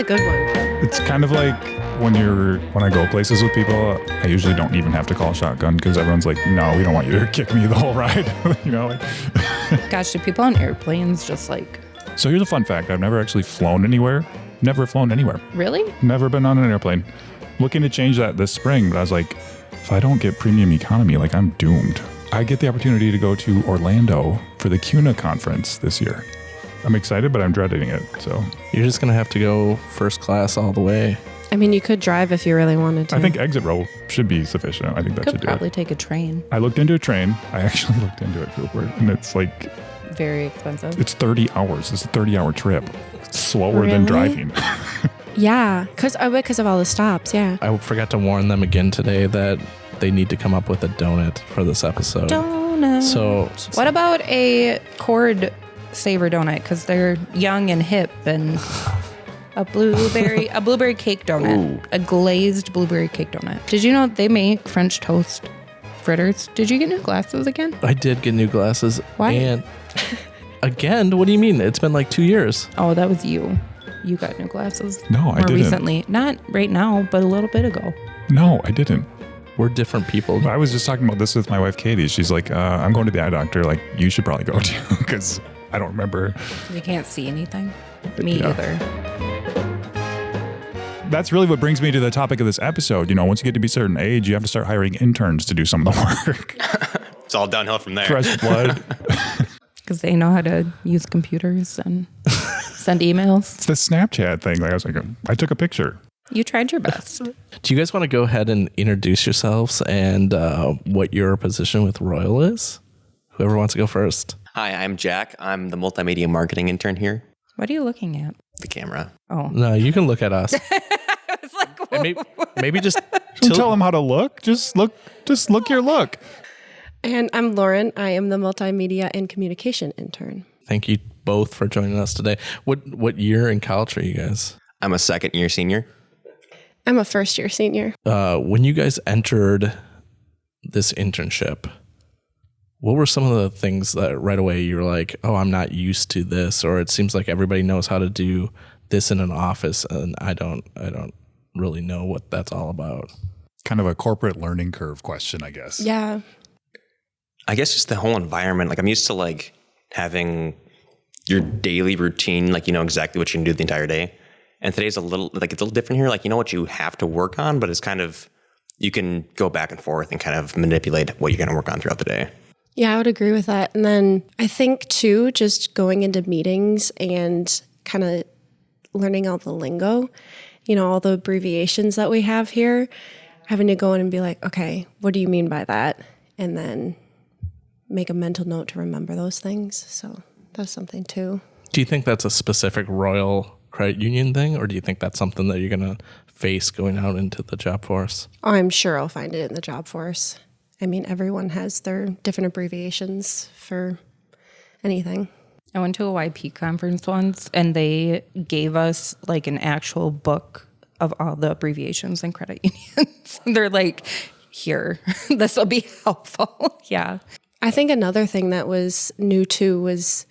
the good one. It's kind of like when I go places with people, I usually don't even have to call shotgun because everyone's like, no, we don't want you to kick me the whole ride. Gosh, do people on airplanes just like... So here's a fun fact. I've never actually flown anywhere. Never flown anywhere. Really? Never been on an airplane. Looking to change that this spring, but I was like, if I don't get premium economy, like I'm doomed. I get the opportunity to go to Orlando for the CUNA conference this year. I'm excited, but I'm dreading it. So you're just going to have to go first class all the way. I mean, you could drive if you really wanted to. I think exit row should be sufficient. I think that should do it. Could probably take a train. I looked into a train. I actually looked into it, and it's like... Very expensive. It's 30 hours. It's a 30-hour trip. It's slower than driving. Yeah, because of all the stops, yeah. I forgot to warn them again today that they need to come up with a donut for this episode. Donut. So... What about a cord saver donut? Because they're young and hip, and... A blueberry cake donut. Ooh. A glazed blueberry cake donut. Did you know they make French toast fritters? Did you get new glasses again? I did get new glasses. Why? And again, what do you mean? It's been like 2 years. Oh, that was you. You got new glasses. No, I didn't. More recently. Not right now, but a little bit ago. No, I didn't. We're different people. I was just talking about this with my wife, Katie. She's like, I'm going to the eye doctor. Like, you should probably go too, because I don't remember. You can't see anything. Me either. That's really what brings me to the topic of this episode. Once you get to be a certain age, you have to start hiring interns to do some of the work. It's all downhill from there. Fresh blood. Because they know how to use computers and send emails. It's the Snapchat thing. Like I was like, I took a picture. You tried your best. Do you guys want to go ahead and introduce yourselves and what your position with Royal is? Whoever wants to go first. Hi, I'm Jack. I'm the multimedia marketing intern here. What are you looking at? The camera. Oh. No, you can look at us. I was like, and maybe just Don't tell them how to look. Just look your look. And I'm Lauryn. I am the multimedia and communication intern. Thank you both for joining us today. What year in college are you guys? I'm a second year senior. I'm a first year senior. When you guys entered this internship, what were some of the things that right away you were like, oh, I'm not used to this, or it seems like everybody knows how to do this in an office and I don't really know what that's all about? Kind of a corporate learning curve question, I guess. Yeah. I guess just the whole environment. Like I'm used to like having your daily routine, like you know exactly what you can do the entire day. And today's it's a little different here. Like you know what you have to work on, but it's kind of, you can go back and forth and kind of manipulate what you're going to work on throughout the day. Yeah, I would agree with that. And then I think too, just going into meetings and kind of learning all the lingo, all the abbreviations that we have here, having to go in and be like, okay, what do you mean by that? And then make a mental note to remember those things. So that's something too. Do you think that's a specific Royal Credit Union thing, or do you think that's something that you're going to face going out into the job force? Oh, I'm sure I'll find it in the job force. I mean, everyone has their different abbreviations for anything. I went to a YP conference once, and they gave us like an actual book of all the abbreviations and credit unions. They're like, here, this will be helpful. Yeah. I think another thing that was new too was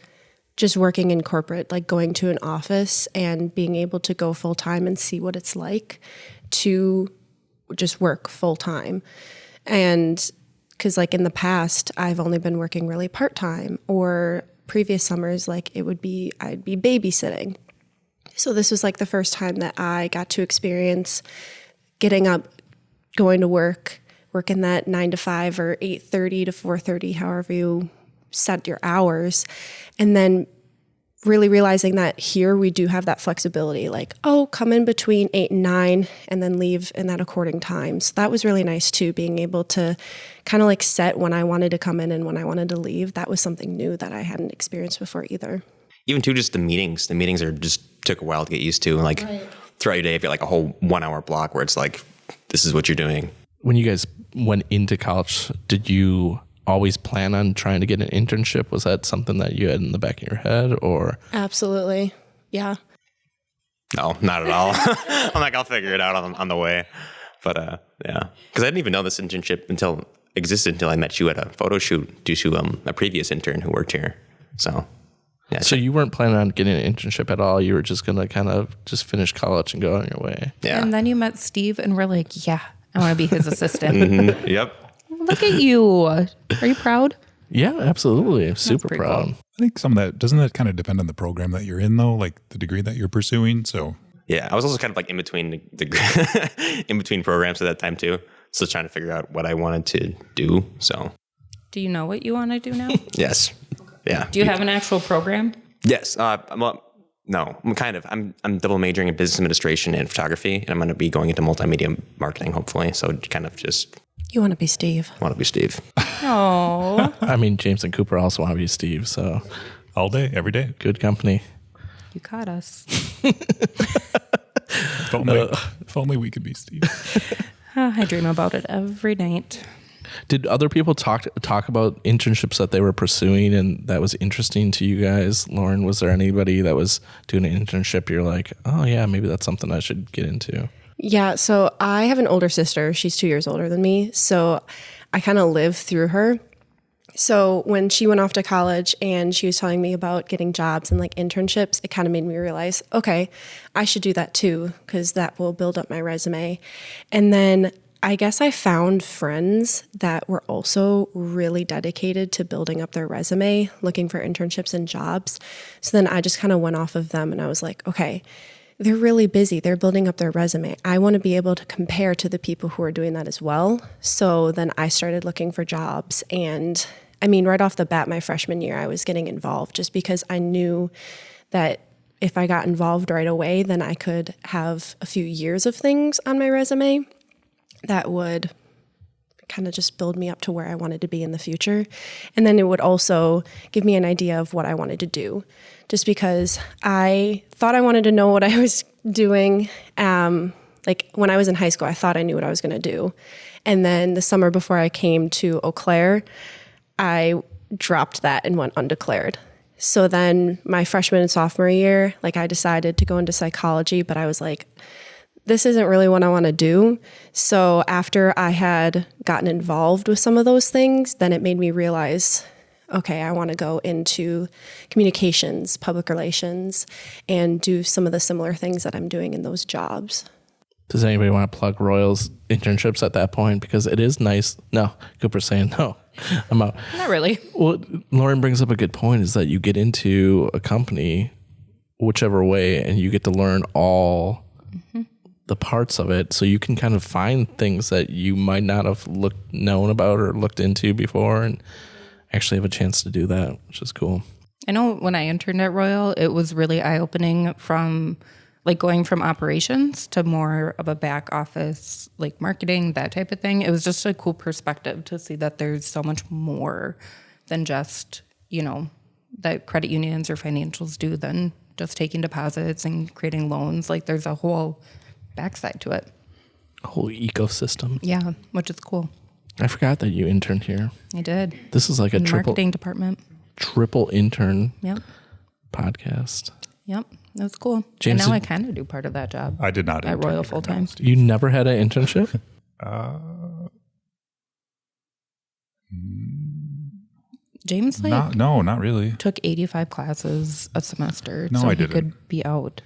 just working in corporate, like going to an office and being able to go full time and see what it's like to just work full time. And because like in the past, I've only been working really part-time, or previous summers, like I'd be babysitting. So this was like the first time that I got to experience getting up, going to work, working that 9 to 5 or 8:30 to 4:30, however you set your hours. And then really realizing that here we do have that flexibility, like, oh, come in between 8 and 9 and then leave in that according time. So that was really nice too, being able to kind of like set when I wanted to come in and when I wanted to leave. That was something new that I hadn't experienced before either. Even too, just the meetings. The meetings took a while to get used to. Like throughout your day, you get like a whole 1 hour block where it's like, this is what you're doing. When you guys went into college, did you always plan on trying to get an internship? Was that something that you had in the back of your head, or? Absolutely. Yeah. No, not at all. I'm like, I'll figure it out on the way. But yeah, because I didn't even know this internship existed until I met you at a photo shoot due to a previous intern who worked here. So Yeah, So you weren't planning on getting an internship at all. You were just going to kind of just finish college and go on your way. yeah. And then you met Steve and we're like, yeah, I want to be his assistant. Yep. Look at you. Are you proud? Yeah, absolutely. Super pretty proud. cool. I think some of that, doesn't that kind of depend on the program that you're in though? Like the degree that you're pursuing. So Yeah, I was also kind of like in between the in between programs at that time too. So trying to figure out what I wanted to do. So Do you know what you want to do now? yes, yeah. Do you have an actual program? Yes. I'm double majoring in business administration and photography, and I'm going to be going into multimedia marketing hopefully. So kind of just You want to be Steve. want to be Steve. No. I mean, James and Cooper also want to be Steve, so all day, every day. good company. You caught us. If only we could be Steve. I dream about it every night. Did other people talk about internships that they were pursuing and that was interesting to you guys? Lauren, was there anybody that was doing an internship you're like, oh yeah, maybe that's something I should get into? Yeah, so I have an older sister. She's 2 years older than me. So I kind of lived through her. So when she went off to college and she was telling me about getting jobs and like internships, it kind of made me realize, okay, I should do that too, because that will build up my resume. And then I guess I found friends that were also really dedicated to building up their resume, looking for internships and jobs. So then I just kind of went off of them and I was like, okay, they're really busy. They're building up their resume. I want to be able to compare to the people who are doing that as well. So then I started looking for jobs. And I mean, right off the bat, my freshman year, I was getting involved just because I knew that if I got involved right away, then I could have a few years of things on my resume that would kind of just build me up to where I wanted to be in the future. And then it would also give me an idea of what I wanted to do, just because I thought I wanted to know what I was doing. Like when I was in high school, I thought I knew what I was going to do. And then the summer before I came to Eau Claire, I dropped that and went undeclared. So then my freshman and sophomore year, like I decided to go into psychology, but I was like, this isn't really what I want to do. So after I had gotten involved with some of those things, then it made me realize, okay, I want to go into communications, public relations, and do some of the similar things that I'm doing in those jobs. Does anybody want to plug Royal's internships at that point? Because it is nice. No, Cooper's saying no. I'm out. Not really. Well, Lauren brings up a good point is that you get into a company, whichever way, and you get to learn all the parts of it. So you can kind of find things that you might not have known about or looked into before and actually have a chance to do that, which is cool. I know when I interned at Royal, it was really eye-opening from like going from operations to more of a back office, like marketing, that type of thing. It was just a cool perspective to see that there's so much more than just, that credit unions or financials do than just taking deposits and creating loans. Like there's a whole backside to it. A whole ecosystem. Yeah, which is cool. I forgot that you interned here. I did. This is like a In the marketing department. triple intern Yep. podcast. Yep. That was cool. James, and now I kind of do part of that job. I did not At intern Royal here, full time. no, Steve. You never had an internship? James Not really. took 85 classes a semester, No, so I he didn't. could be out.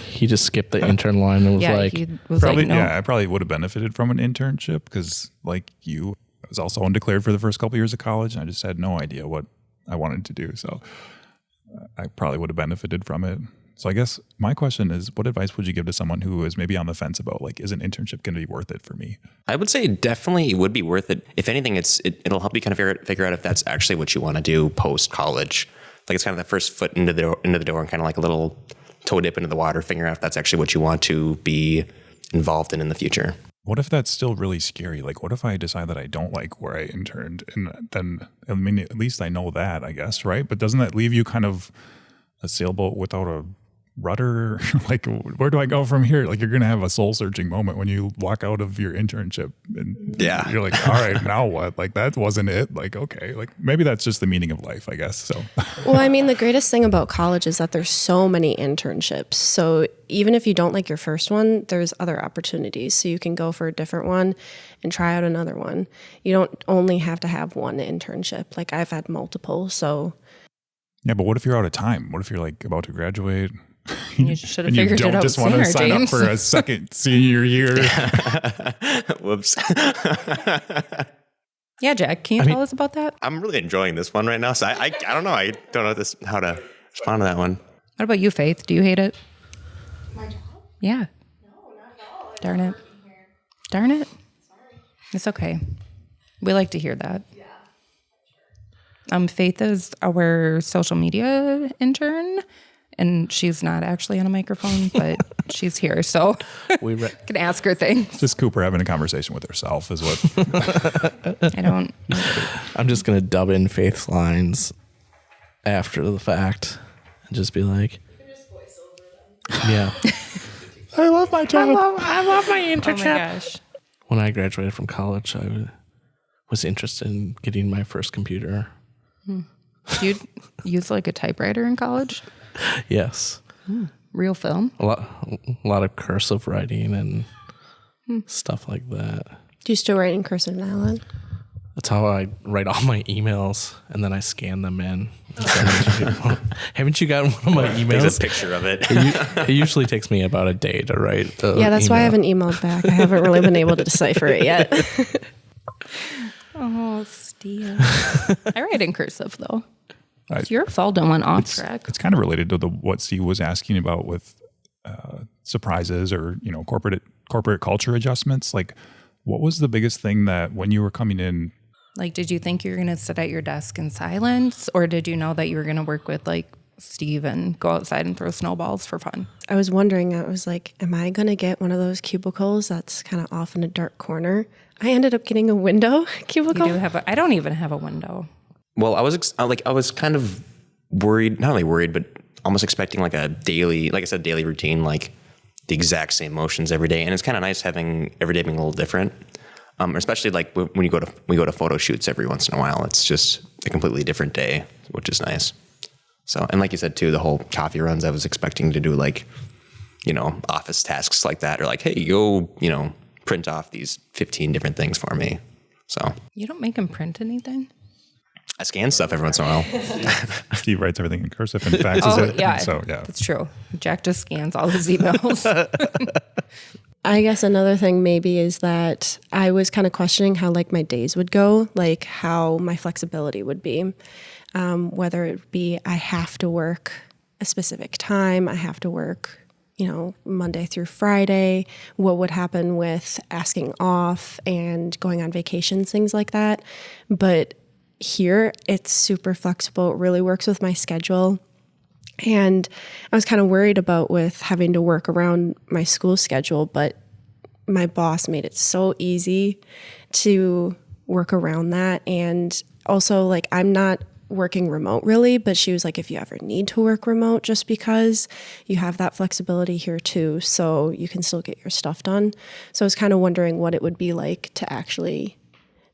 He just skipped the intern line and was Yeah, like, he was Probably, like, no. yeah, I probably would have benefited from an internship because, like you, I was also undeclared for the first couple years of college, and I just had no idea what I wanted to do. So I probably would have benefited from it. So I guess my question is, what advice would you give to someone who is maybe on the fence about, like, is an internship going to be worth it for me? I would say definitely it would be worth it. If anything, it'll help you kind of figure out if that's actually what you want to do post college. Like it's kind of the first foot into the door and kind of like a little toe dip into the water, figuring out if that's actually what you want to be involved in the future. What if that's still really scary? Like, what if I decide that I don't like where I interned? And then, I mean, at least I know that, I guess, right? But doesn't that leave you kind of a sailboat without a rudder? Like, where do I go from here? Like, you're going to have a soul searching moment when you walk out of your internship and Yeah. you're like, all right, now what? Like, that wasn't it. Like, okay, like maybe that's just the meaning of life, I guess. So Well, I mean, the greatest thing about college is that there's so many internships. So even if you don't like your first one, there's other opportunities. So you can go for a different one and try out another one. You don't only have to have one internship. Like I've had multiple. So Yeah, but what if you're out of time? What if you're like about to graduate? You should have And you figured it don't out just want to sooner, sign James. up for a second senior year. Whoops. Yeah, Jack, can you tell us about that? I'm really enjoying this one right now. So I don't know. I don't know how to respond to that one. What about you, Faith? Do you hate it? My job? Yeah. No, not at all. Darn it. Darn it. Sorry. It's okay. We like to hear that. Yeah. Faith is our social media intern, and she's not actually on a microphone, but she's here, so we can ask her things. Just Cooper having a conversation with herself is what. I'm just gonna dub in Faith's lines after the fact and just be like, yeah. I love my job. I love my internship. Oh my gosh. When I graduated from college, I was interested in getting my first computer. Did you use like a typewriter in college? Yes. Real film? A lot of cursive writing and stuff like that. Do you still write in cursive now, Alan? That's how I write all my emails, and then I scan them in. And send them to people. Haven't you gotten one of my emails? There's a picture of it. It usually takes me about a day to write. Yeah, that's why I haven't emailed back. I haven't really been able to decipher it yet. Oh, Steve. I write in cursive, though. I- It's your fault I went off track. It's kind of related to what Steve was asking about with surprises or corporate culture adjustments. Like, what was the biggest thing that when you were coming in? Like, did you think you were going to sit at your desk in silence, or did you know that you were going to work with like Steve and go outside and throw snowballs for fun? I was wondering, I was like, am I going to get one of those cubicles that's kind of off in a dark corner? I ended up getting a window cubicle. You do have I don't even have a window. Well, I was kind of worried, not really worried, but almost expecting like a daily, like I said, daily routine, like the exact same motions every day. And it's kind of nice having every day being a little different. Especially like when we go to photo shoots every once in a while, it's just a completely different day, which is nice. So, and like you said too, the whole coffee runs, I was expecting to do like, office tasks like that, or like, hey, go, print off these 15 different things for me. So You don't make him print anything? I scan stuff every once in a while. Steve writes everything in cursive and faxes it. Yeah. So, yeah. That's true. Jack just scans all his emails. I guess another thing maybe is that I was kind of questioning how like my days would go, like how my flexibility would be, whether it be I have to work a specific time, I have to work, Monday through Friday, what would happen with asking off and going on vacations, things like that. But here it's super flexible. It really works with my schedule. And I was kind of worried about with having to work around my school schedule, but my boss made it so easy to work around that. And also, like, I'm not working remote really, but she was like, if you ever need to work remote, just because you have that flexibility here too, so you can still get your stuff done. So I was kind of wondering what it would be like to actually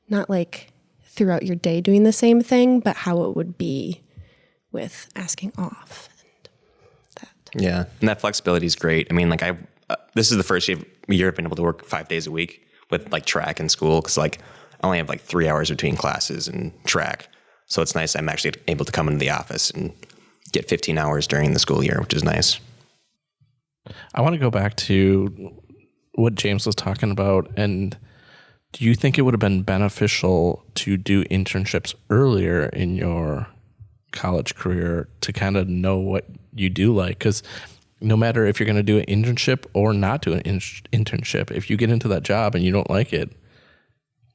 not like throughout your day doing the same thing, but how it would be with asking off. Yeah, and that flexibility is great. I mean, like this is the first year I've been able to work 5 days a week with like track and school, because like I only have like 3 hours between classes and track. So it's nice I'm actually able to come into the office and get 15 hours during the school year, which is nice. I want to go back to what James was talking about. And do you think it would have been beneficial to do internships earlier in your college career to kind of know what you do like? Because no matter if you're going to do an internship or not do an internship, if you get into that job and you don't like it,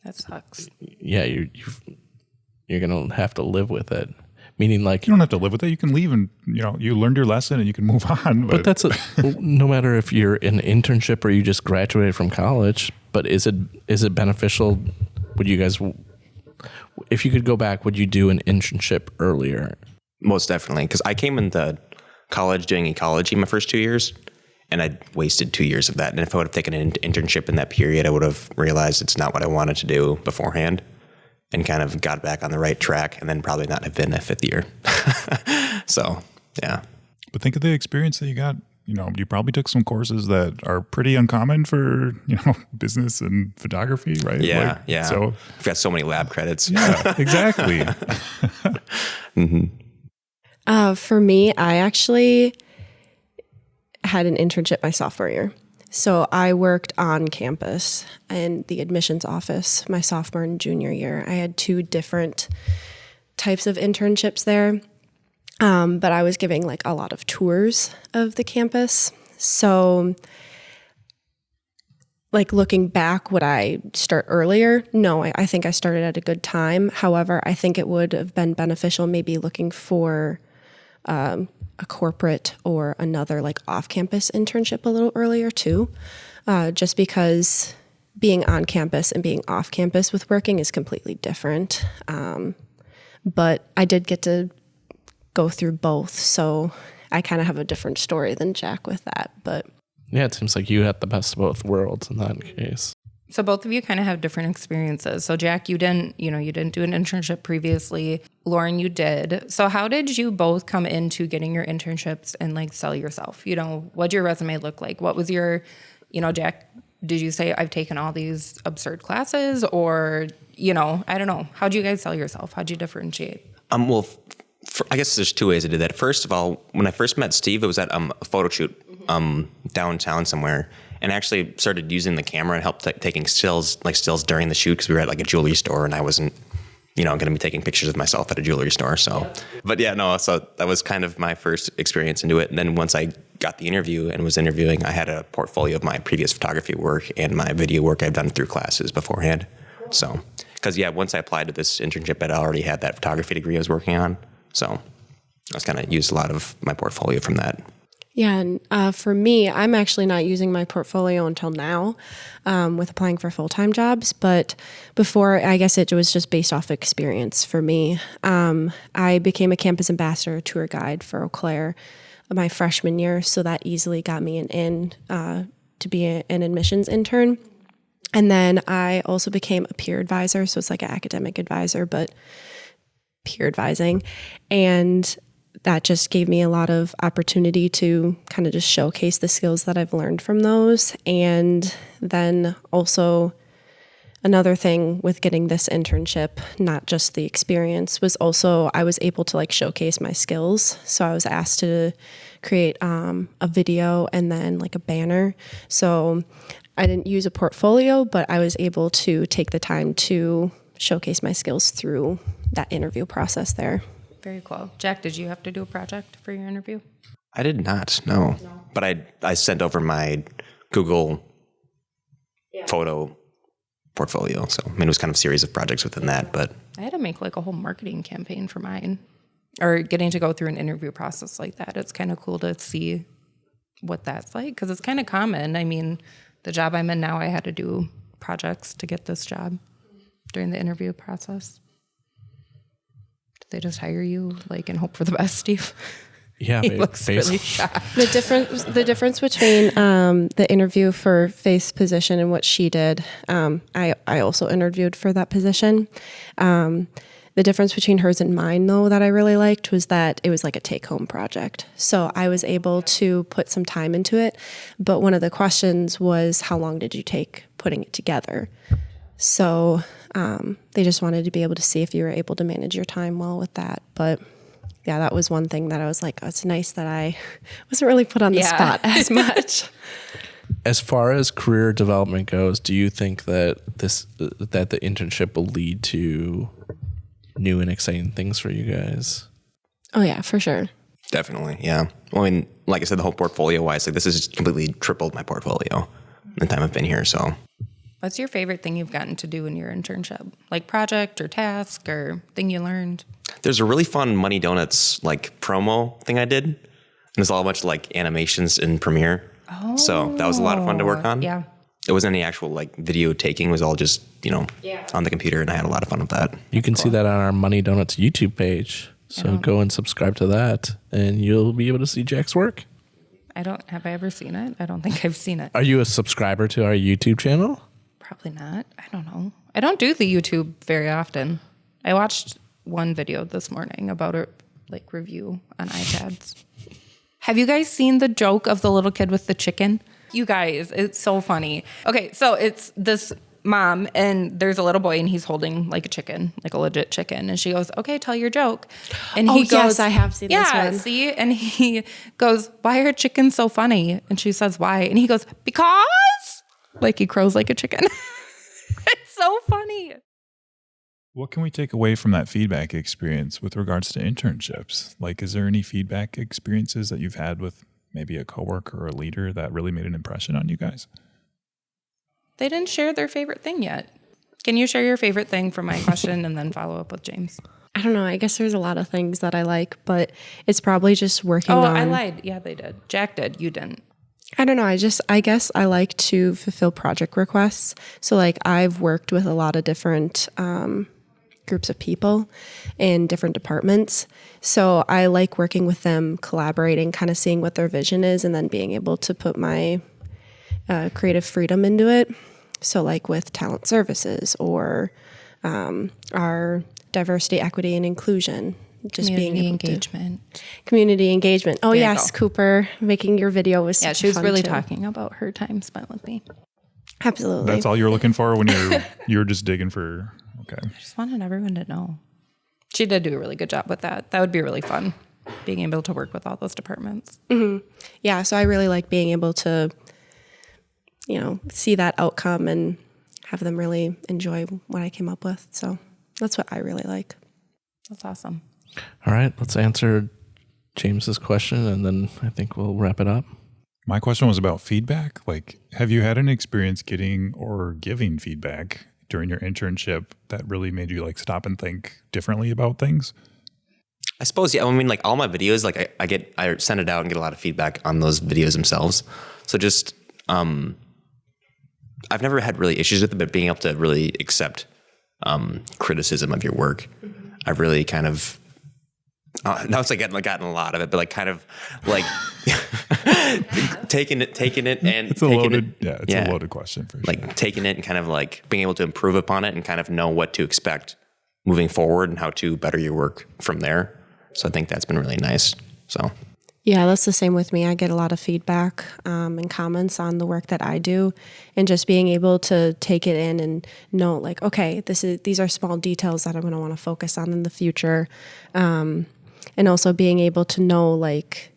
That sucks. yeah, you're going to have to live with it. Meaning, like, You don't have to live with it. You can leave and, you learned your lesson and you can move on. but that's no matter if you're in an internship or you just graduated from college. But is it beneficial? Would you guys, if you could go back, would you do an internship earlier? Most definitely, because I came into college doing ecology my first 2 years, and I wasted 2 years of that. And if I would have taken an internship in that period, I would have realized it's not what I wanted to do beforehand, and kind of got back on the right track, and then probably not have been a fifth year. So, yeah. But think of the experience that you got. You probably took some courses that are pretty uncommon for, business and photography, right? Yeah, yeah. So, I've got so many lab credits. yeah, exactly. For me, I actually had an internship my sophomore year. So I worked on campus in the admissions office my sophomore and junior year. I had 2 different types of internships there, but I was giving like a lot of tours of the campus. So like looking back, would I start earlier? No, I think I started at a good time. However, I think it would have been beneficial maybe looking for a corporate or another like off-campus internship a little earlier too, just because being on campus and being off campus with working is completely different. But I did get to go through both, so I kind of have a different story than Jack with that. But yeah, it seems like you had the best of both worlds in that case. So both of you kind of have different experiences. So Jack, you didn't do an internship previously. Lauryn, you did. So how did you both come into getting your internships and like sell yourself? What'd your resume look like? What was your, Jack, did you say I've taken all these absurd classes, or, I don't know. How'd you guys sell yourself? How'd you differentiate? Well, I guess there's 2 ways I did that. First of all, when I first met Steve, it was at a photo shoot downtown somewhere. And I actually started using the camera and helped taking stills during the shoot, because we were at like a jewelry store and I wasn't, going to be taking pictures of myself at a jewelry store. So, but yeah, no, so that was kind of my first experience into it. And then once I got the interview and was interviewing, I had a portfolio of my previous photography work and my video work I've done through classes beforehand. So, because once I applied to this internship, I already had that photography degree I was working on. So I was kind of used a lot of my portfolio from that. yeah, and for me, I'm actually not using my portfolio until now with applying for full-time jobs. But before, I guess it was just based off experience for me. I became a campus ambassador tour guide for Eau Claire my freshman year, so that easily got me an in to be an admissions intern. And then I also became a peer advisor, so it's like an academic advisor, but peer advising. And that just gave me a lot of opportunity to kind of just showcase the skills that I've learned from those. And then also another thing with getting this internship, not just the experience, was also I was able to like showcase my skills. So I was asked to create a video and then like a banner. So I didn't use a portfolio, but I was able to take the time to showcase my skills through that interview process there. Very cool. Jack, did you have to do a project for your interview? I did not, no. But I sent over my Google photo portfolio. So, it was kind of a series of projects within that, but I had to make like a whole marketing campaign for mine, or getting to go through an interview process like that. It's kind of cool to see what that's like, because it's kind of common. The job I'm in now, I had to do projects to get this job during the interview process. Did they just hire you and hope for the best, Steve? Yeah, he looks really shocked. The difference between the interview for Faith's position and what she did, I also interviewed for that position. The difference between hers and mine, though, that I really liked was that it was like a take-home project. So I was able to put some time into it. But one of the questions was, how long did you take putting it together? So they just wanted to be able to see if you were able to manage your time well with that. But yeah, that was one thing that I was like, oh, it's nice that I wasn't really put on the spot as much. As far as career development goes, do you think that that the internship will lead to new and exciting things for you guys? Oh yeah, for sure. definitely, yeah. Well, like I said, the whole portfolio-wise, this has completely tripled my portfolio in the time I've been here, so... What's your favorite thing you've gotten to do in your internship? Like project or task or thing you learned? There's a really fun Money Donuts promo thing I did. And there's all a bunch of animations in Premiere. Oh. So that was a lot of fun to work on. Yeah. It wasn't any actual video taking. It was all just, on the computer, and I had a lot of fun with that. You can see that on our Money Donuts YouTube page. So go and subscribe to that and you'll be able to see Jack's work. Have I ever seen it? I don't think I've seen it. Are you a subscriber to our YouTube channel? Probably not. I don't know. I don't do the YouTube very often. I watched one video this morning about a review on iPads. Have you guys seen the joke of the little kid with the chicken? You guys, it's so funny. Okay, so it's this Mom, and there's a little boy and he's holding like a chicken, like a legit chicken. And she goes, okay, tell your joke. And he goes, yes, I have seen this one. See? And he goes, why are chickens so funny? And she says, why? And he goes, because like he crows like a chicken. It's so funny. What can we take away from that feedback experience with regards to internships? Like, is there any feedback experiences that you've had with maybe a coworker or a leader that really made an impression on you guys? They didn't share their favorite thing yet. Can you share your favorite thing for my question and then follow up with James? I don't know. I guess there's a lot of things that I like, but it's probably just working on... I lied. Yeah, they did. Jack did. You didn't. I don't know. I guess I like to fulfill project requests. So like I've worked with a lot of different groups of people in different departments. So I like working with them, collaborating, kind of seeing what their vision is, and then being able to put my creative freedom into it. So like with talent services or our diversity, equity, and inclusion. Just community engagement. Community engagement. Oh, There you yes, go. Cooper, making your video was Yeah, she was fun really too. talking about her time spent with me. Absolutely. That's all you're looking for when you're just digging for, okay. I just wanted everyone to know. She did do a really good job with that. That would be really fun, being able to work with all those departments. Yeah, so I really like being able to, see that outcome and have them really enjoy what I came up with. So that's what I really like. That's awesome. All right, let's answer James's question, and then I think we'll wrap it up. My question was about feedback. Like, have you had an experience getting or giving feedback during your internship that really made you like stop and think differently about things? I suppose, yeah. I mean, like all my videos, like I send it out and get a lot of feedback on those videos themselves. So just, I've never had really issues with it, but being able to really accept criticism of your work, I've really kind of, now it's like gotten a lot of it, but like kind of like taking it and It's a taking loaded, it, it's a loaded question for sure. like taking it and kind of like being able to improve upon it and kind of know what to expect moving forward and how to better your work from there. So I think that's been really nice. So Yeah, that's the same with me. I get a lot of feedback and comments on the work that I do, and just being able to take it in and know, like, okay, these are small details that I'm going to want to focus on in the future, and also being able to know, like,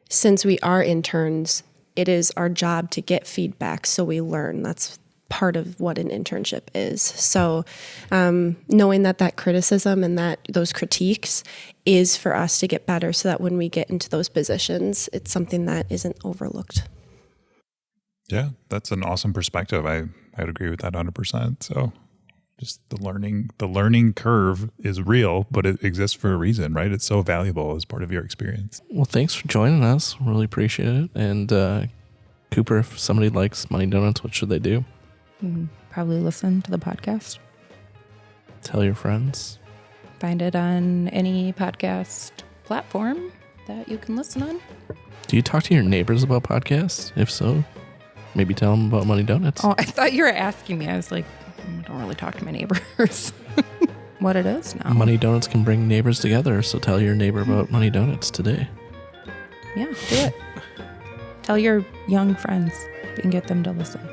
since we are interns, it is our job to get feedback, so we learn. That's part of what an internship is. So knowing that criticism and that those critiques is for us to get better, so that when we get into those positions, it's something that isn't overlooked. Yeah, that's an awesome perspective. I'd agree with that 100%. So just the learning curve is real, but it exists for a reason, right? It's so valuable as part of your experience. Well, thanks for joining us. Really appreciate it. And Cooper, if somebody likes Money Donuts, what should they do? Probably listen to the podcast. Tell your friends. Find it on any podcast platform that you can listen on. Do you talk to your neighbors about podcasts? If so, maybe tell them about Money Donuts. Oh, I thought you were asking me. I was like, I don't really talk to my neighbors. What it is now. Money Donuts can bring neighbors together, so tell your neighbor about Money Donuts today. Yeah, do it. Tell your young friends and get them to listen.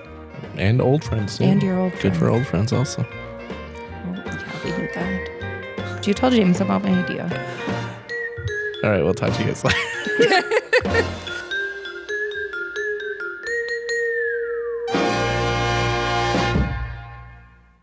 And old friends, too. And your old Good friends. for old friends also. Oh, yeah, we do that. Did you tell James about my idea? All right, we'll talk to you guys later.